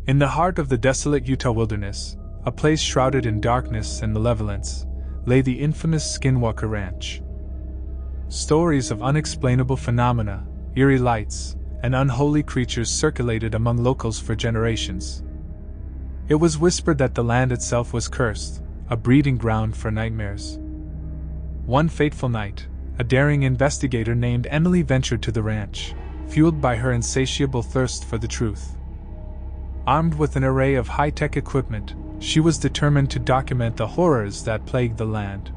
In the heart of the desolate Utah wilderness, a place shrouded in darkness and malevolence, lay the infamous Skinwalker Ranch. Stories of unexplainable phenomena, eerie lights, and unholy creatures circulated among locals for generations. It was whispered that the land itself was cursed, a breeding ground for nightmares. One fateful night, a daring investigator named Emily ventured to the ranch, fueled by her insatiable thirst for the truth. Armed with an array of high-tech equipment, she was determined to document the horrors that plagued the land.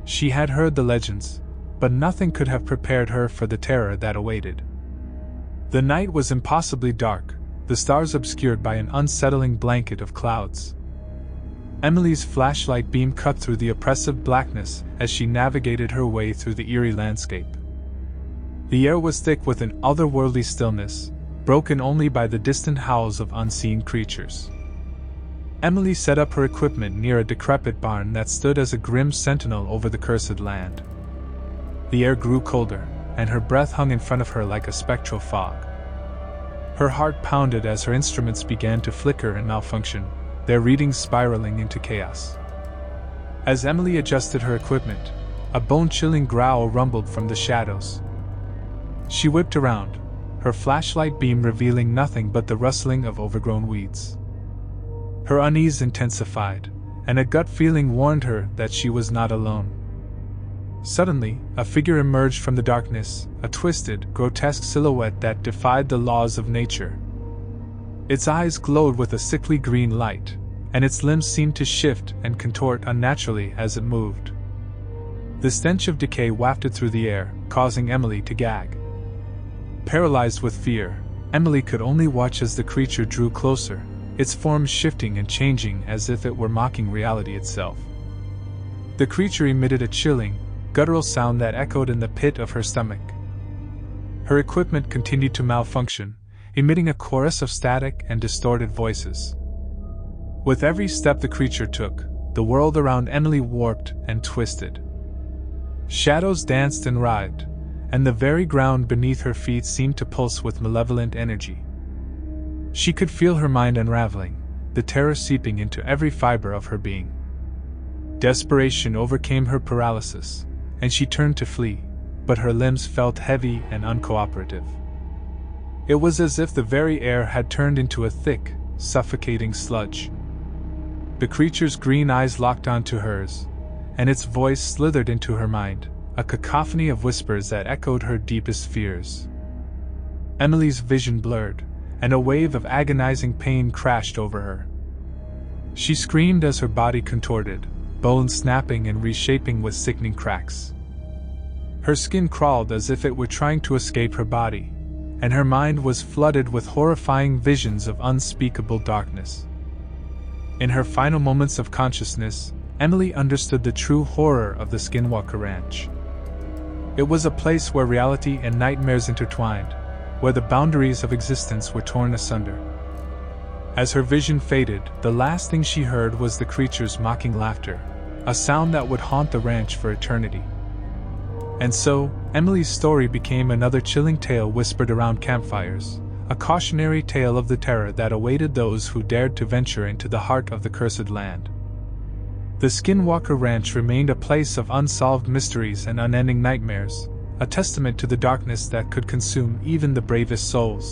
She had heard the legends, but nothing could have prepared her for the terror that awaited. The night was impossibly dark, the stars obscured by an unsettling blanket of clouds. Emily's flashlight beam cut through the oppressive blackness as she navigated her way through the eerie landscape. The air was thick with an otherworldly stillness, broken only by the distant howls of unseen creatures. Emily set up her equipment near a decrepit barn that stood as a grim sentinel over the cursed land. The air grew colder, and her breath hung in front of her like a spectral fog. Her heart pounded as her instruments began to flicker and malfunction, their readings spiraling into chaos. As Emily adjusted her equipment, a bone-chilling growl rumbled from the shadows. She whipped around, her flashlight beam revealing nothing but the rustling of overgrown weeds. Her unease intensified, and a gut feeling warned her that she was not alone. Suddenly, a figure emerged from the darkness, a twisted, grotesque silhouette that defied the laws of nature. Its eyes glowed with a sickly green light, and its limbs seemed to shift and contort unnaturally as it moved. The stench of decay wafted through the air, causing Emily to gag. Paralyzed with fear, Emily could only watch as the creature drew closer, its form shifting and changing as if it were mocking reality itself. The creature emitted a chilling, guttural sound that echoed in the pit of her stomach. Her equipment continued to malfunction, emitting a chorus of static and distorted voices. With every step the creature took, the world around Emily warped and twisted. Shadows danced and writhed, and the very ground beneath her feet seemed to pulse with malevolent energy. She could feel her mind unraveling, the terror seeping into every fiber of her being. Desperation overcame her paralysis, and she turned to flee, but her limbs felt heavy and uncooperative. It was as if the very air had turned into a thick, suffocating sludge. The creature's green eyes locked onto hers, and its voice slithered into her mind, a cacophony of whispers that echoed her deepest fears. Emily's vision blurred, and a wave of agonizing pain crashed over her. She screamed as her body contorted, bones snapping and reshaping with sickening cracks. Her skin crawled as if it were trying to escape her body, and her mind was flooded with horrifying visions of unspeakable darkness. In her final moments of consciousness, Emily understood the true horror of the Skinwalker Ranch. It was a place where reality and nightmares intertwined, where the boundaries of existence were torn asunder. As her vision faded, the last thing she heard was the creature's mocking laughter, a sound that would haunt the ranch for eternity. And so, Emily's story became another chilling tale whispered around campfires, a cautionary tale of the terror that awaited those who dared to venture into the heart of the cursed land. The Skinwalker Ranch remained a place of unsolved mysteries and unending nightmares, a testament to the darkness that could consume even the bravest souls.